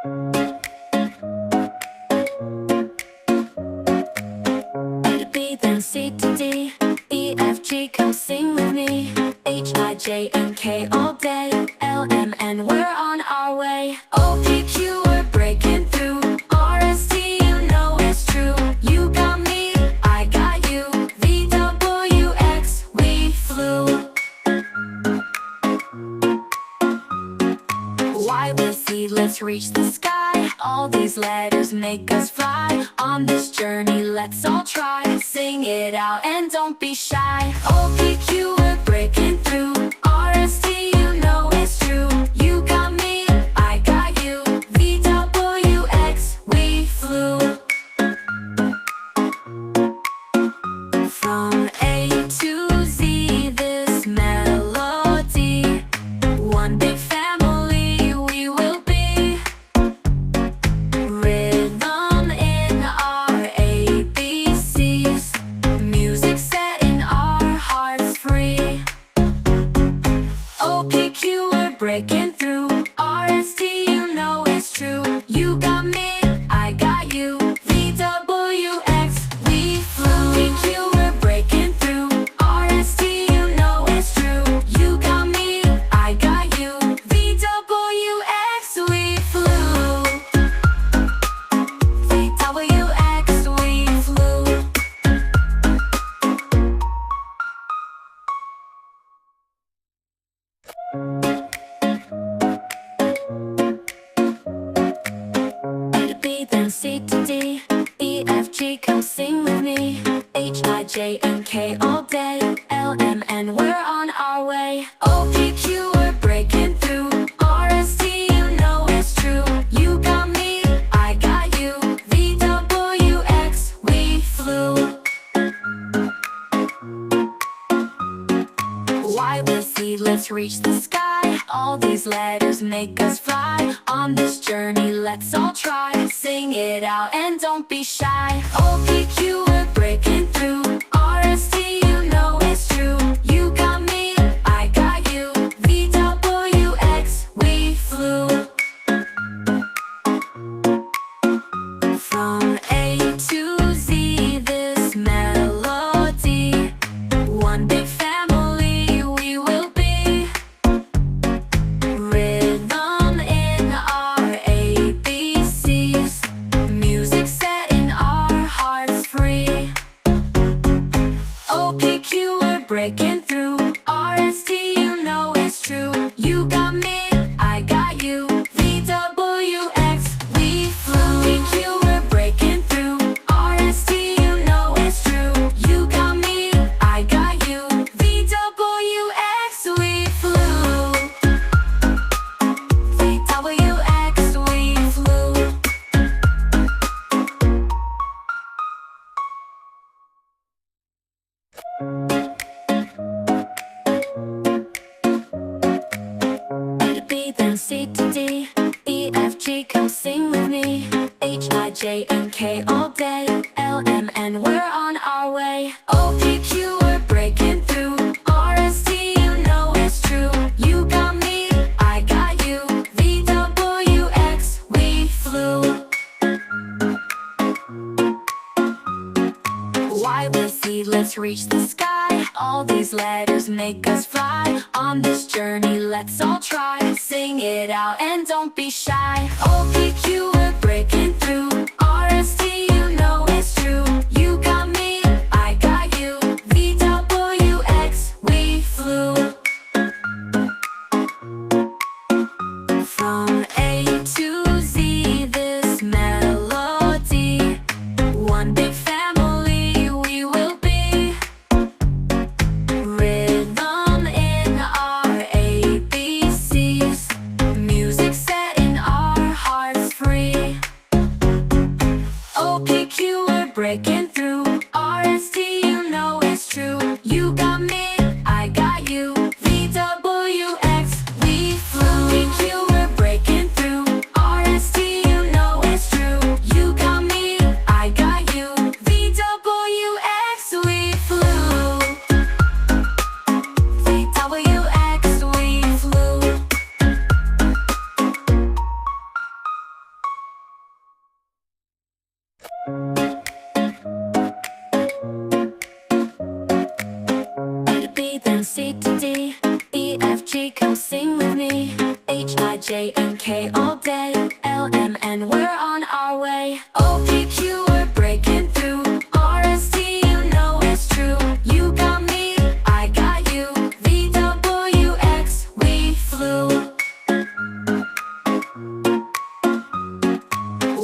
A to B, then C to D, E, F, G, come sing with me. H, I, J, and K all day, L, M, N, we're on our way. O, P, Q, we're breaking through. R, S, T, you know it's true. You got me, I got you. V, W, X, we flew. Y with Z, let's reach the sky. All these letters make us fly. On this journey, let's all try. Sing it out and don't be shy. O, P, Q, we're breaking through. R, S, T, you know it's true. You got me, I got you. V, W, X, we flew. From A to Z, this melody. One big family we will be. Rhythm in our ABCs. Music setting our hearts free. O, P, Q, we're breaking through. R, S, T, you know it's true. You got me, I got you. V, W, X, we flew. P, Q, we're breaking through. R, S, T, you know it's true. You got me, I got you. V, W, X, we flew. V, W, X, we flew. A to B, then C to D, E, F, G, come sing with me. H, I, J, and K all day, L, M, N, we're on our way. O, P, Q, we're breaking through. R, S, T, you know it's true. You got me, I got you. V, W, X, we flew. Y with Z, let's reach the sky. All these letters make us fly. On this journey, let's all try. Sing it out and don't be shy. O, P, Q, we're breaking through. R, S, T, you know it's true. You got me, I got you. V, W, X, we flew. From A to Z, this melody. One big family we will be. Rhythm in our ABCs. Music setting our hearts free. O, P, Q, we're breaking through. R, S, T, you know it's true. You got me, I got you. V, W, X, we flew. P, Q, we're breaking through. R, S, T, you know it's true. You got me, I got you. V, W, X, we flew. V, W, X, we flew. A to B, then C to D, E, F, G, come sing with me. H, I, J, and K all day, L, M, N, we're on our way. O, P, Q, we're breaking through. R, S, T, you know it's true. You got me, I got you. V, W, X, we flew. Y with Z, let's reach the sky. All these letters make us fly. On this journey, let's all try. Sing it out and don't be shy. O, P, Q, we're breaking through. R, S, T, you know it's true. You got me, I got you. V, W, X, we flew. From A to Z, this melody. One big family we will be. Rhythm in our ABCs. Music setting our hearts B, then C to D, E, F, G, come sing with me. H, I, J, and K all day. L, M, N, we're on our way. O, P, Q, we're breaking through. R, S, T, you know it's true. You got me, I got you. V, W, X, we flew.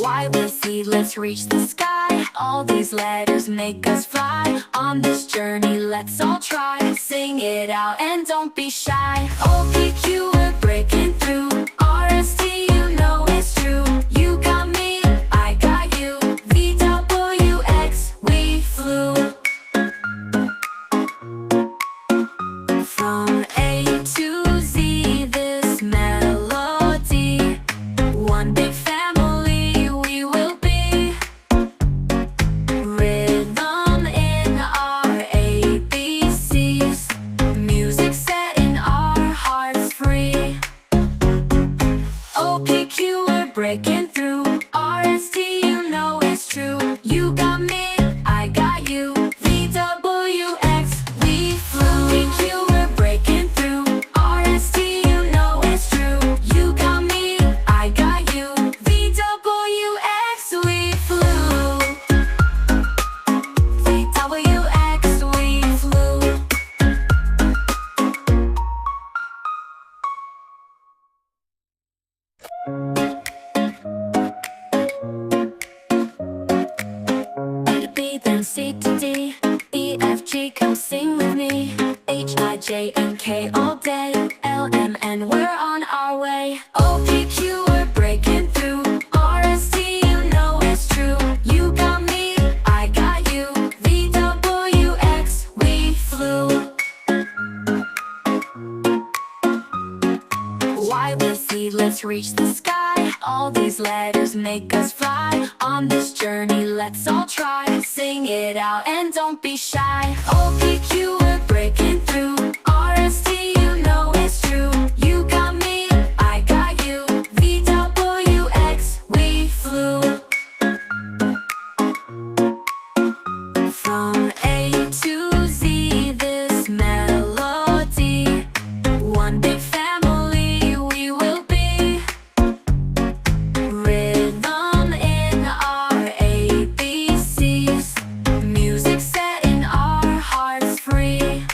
Y, with Z, let's reach the sky. All these letters make us fly. On this journey, let's all try. Sing it out and don't be shy. O, P, Q, we're breaking through. R, S, T, you know it's true. You got me, I got you. V, W, X, we flew. From A to Z, this melody. One big family we will be. Rhythm in our ABCs. Music setting our hearts free. O, P, Q, we're breaking through. R, S, T, you know it's true. You got me, I got you. V, W, X, we flew. P, Q, we're breaking through. R, S, T, you know it's true. You got me, I got you. V, W, X, we flew. V, W, X, we flew. B, then C to D, E, F, G, come sing with me. H, I, J, and K all day. L, M, N, we're on our way. O, P, Q, we're breaking through. R, S, T, you know it's true. You got me, I got you. V, W, X, we flew. Y, with Z, let's reach the sky. All these letters make us fly. On this journey, let's all try. Sing it out and don't be shy. O, P, Q, we're breaking through. R, S, T, you know it's true. You got me, I got you. V, W, X, we flew. From A to Z, this melody. One big family we will be. Rhythm in our ABCs. Music setting our hearts free.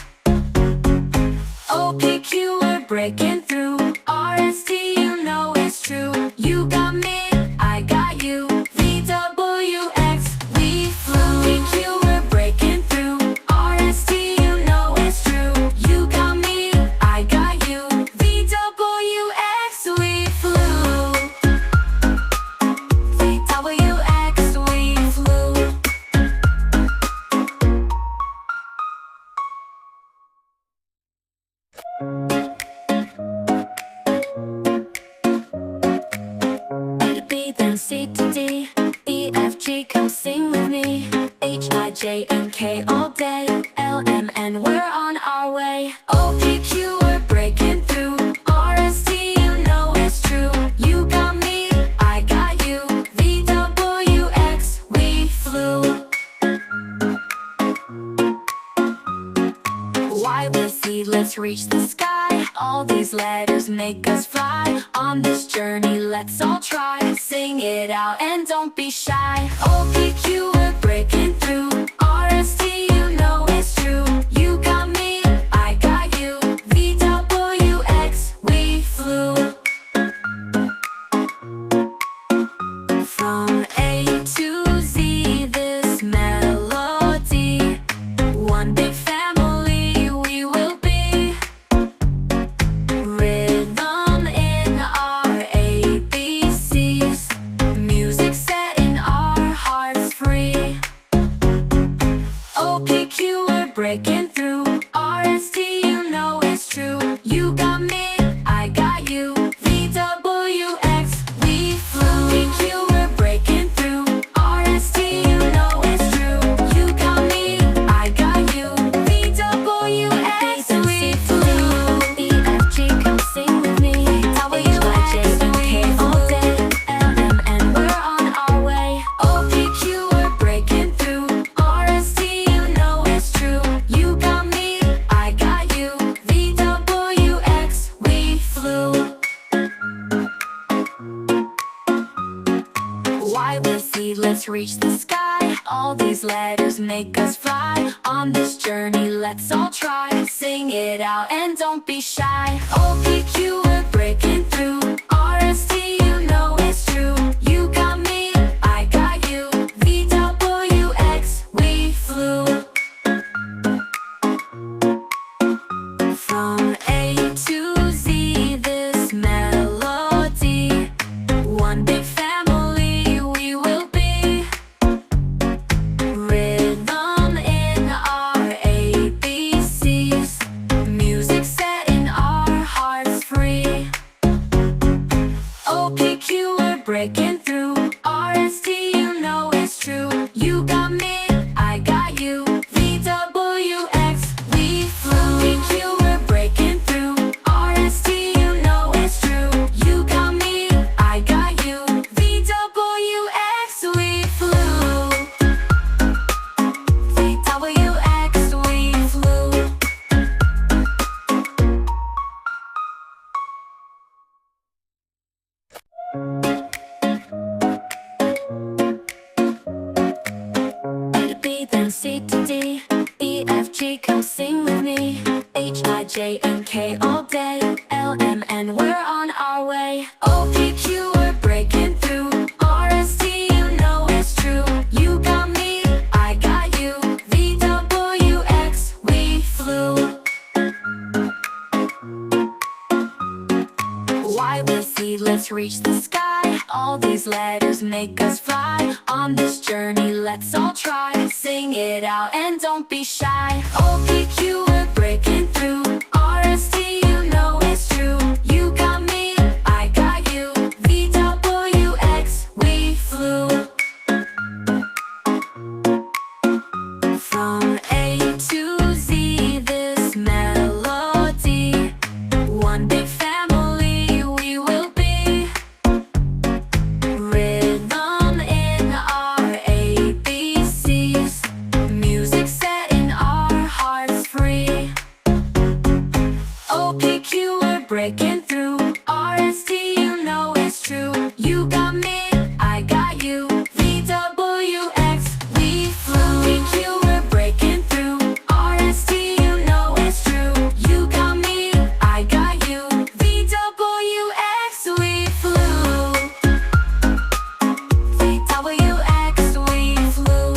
O, P, Q, we're breaking through. R, S, T, you know it's true. You got me, I got you. V, W, X, we flew. P, Q, we're breaking through. R, S, T, you know it's true. You got me, I got you. V, W, X, we flew. V, W, X, we flew. B, then C to D, E, F, G, come sing with me. H, I, J, and K all day. L, M, N, we're on our way. O, P, Q, we're breaking through. R, S, T, you know it's true. You got me, I got you. V, W, X, we flew. Y, with Z, let's reach the sky. All these letters make us fly. On this journey, let's all try. Sing it out and don't be shy. O, P, Q, we're breaking through. R, S, T, you know it's true. You got me, I got you. V, W, X, we flew. From A to Z, this melody. One big family we will be. Rhythm in our ABCs. Music setting our hearts free. Y with Z, let's reach the sky. All these letters make us fly. On this journey, let's all try. Sing it out and don't be shy. O, P, Q, we're breaking through. R, S, T, you know it's true. You got me, I got you. V, W, X, we flew. From A to Z, this melody. One big family we will be. Rhythm in our ABCs. Music setting our hearts free. O, P, Q, we're breaking through. R, S, T, you know it's true. You got me, I got you. V, W, X, we flew. P, Q, we're breaking through. R, S, T, you know it's true. You got me, I got you. V, W, X, we flew. V, W, X, we flew. A to B, then C to D. E, F, G, come sing with me. H, I, J, and K all day. L, M, N, we're on our way. O, P, Q, we're breaking through. R, S, T, you know it's true. You got me, I got you. V, W, X, we flew. Y with Z, let's reach the sky. All these letters make us fly. On this journey, let's all try. Sing it out and don't be shy. O, P, Q, we're breaking through. R, S, T, you know it's true. You got me, I got you. V, W, X, we flew. From A to Z, this melody. One big family we will be. Rhythm in our ABCs. Music setting our hearts free. O, P, Q, we're breaking through. R, S, T, you know it's true. You got me, I got you. V, W, X, we flew. P, Q, we're breaking through. R, S, T, you know it's true. You got me, I got you. V, W, X, we flew. V, W, X, we flew.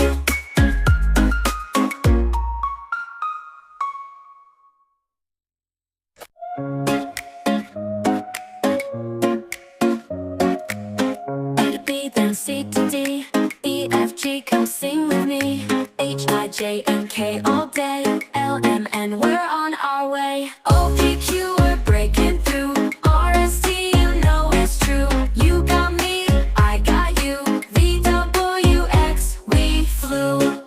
A to B, then C to D. E, F, G, come sing with me. H, I, J, and K all day. L, M, N, we're on our way. O, P, Q, we're breaking through. R, S, T, you know it's true. You got me, I got you. V, W, X, we flew.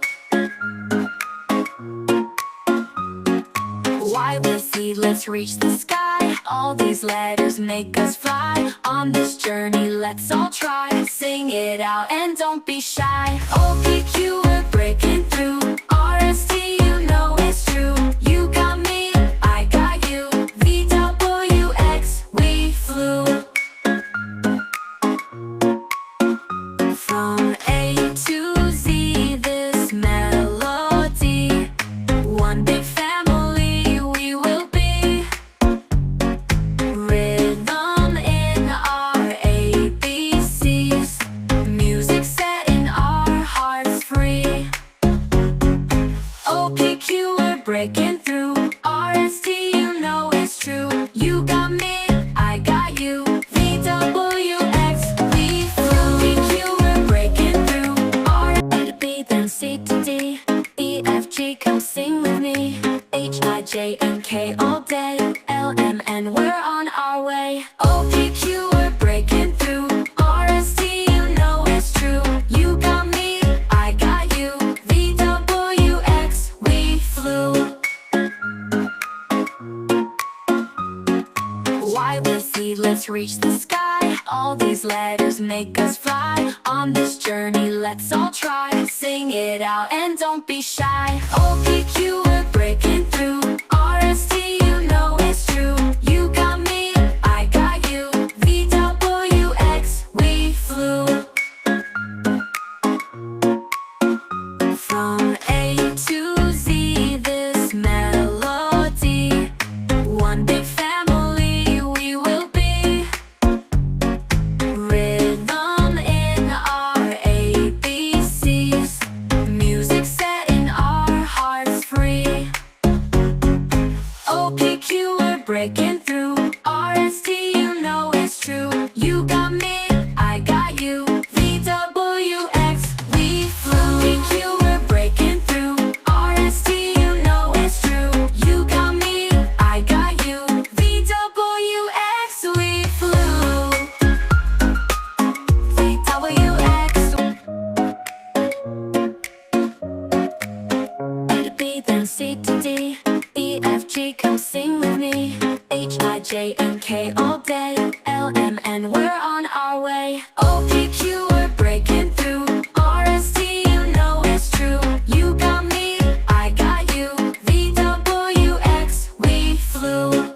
Y with Z, let's reach the sky. All these letters make us fly. On this journey, let's all try. Sing it out and don't be shy. O, P, Q, we're breaking through. R, S, T, you know it's true. You got me, I got you. V, W, X, we flew. From A to Z, this melody. One big family we will be. Rhythm in our ABCs. Music setting our hearts free. O, P, Q, we're breaking through. R, S, T, you know it's true. You got me, I got you. V, W, X, we flew. P, Q, we're breaking through. R, A to B, then C to D. E, F, G, come sing with me. H, I, J, and K all day. L, M, N, we're on our way. O, P, Q, we're breaking through. R, S, T, you know it's true. You got me, I got you. V, W, X, we flew. Y with Z, let's reach the sky. All these letters make us fly. On this journey, let's all try. Sing it out and don't be shy. O, P, Q, we're breaking through. R, S, T, you know it's true. You got me, I got you. V, W, X, we flew. C to D, E, F, G, come sing with me. H, I, J, and K all day. L, M, N, we're on our way. O, P, Q, we're breaking through. R, S, T, you know it's true. You got me, I got you. V, W, X, we flew.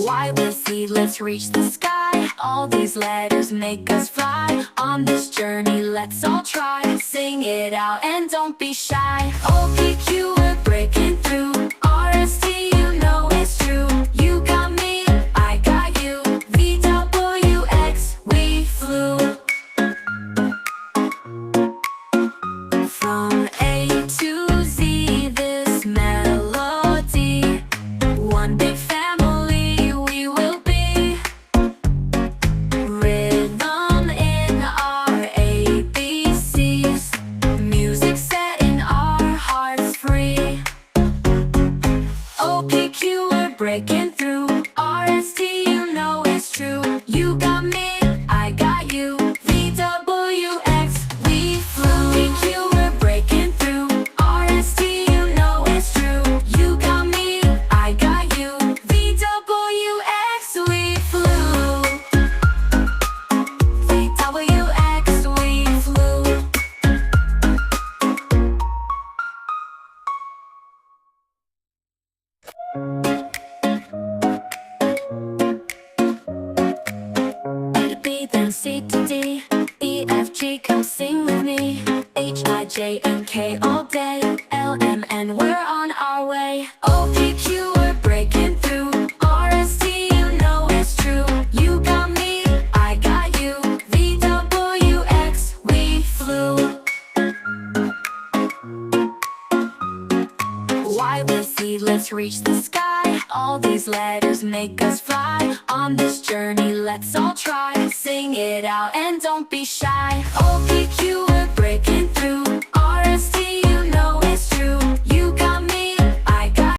Y with Z, let's reach the sky. All these letters make us fly. On this journey, let's all try. Sing it out and don't be shy. O, P, Q, we're breaking through. R, S, T, you know it's true. You got me, I got you. V, W, X, we flew. From A to Z, this melody, one big family we will be. Rhythm in our ABCs, music setting our hearts free. O, P, Q, we're breaking through. R, S, T, you know it's true. You got me, I got you. V, W, X, we flew. P, Q, we're breaking through. R, S, T, you know it's true. You got me, I got you. V, W, X, we flew. V, W, X, we flew. A to B, then C to D, E, F, G, come sing with me. H, I, J, and K all day. L, M, N, we're on our way. O, P, Q, we're breaking through. R, S, T, you know it's true. You got me, I got you. V, W, X, we flew. Y with Z, let's reach the sky. All these letters make us fly. On this journey, let's all try. Sing it out and don't be shy. O, P, Q,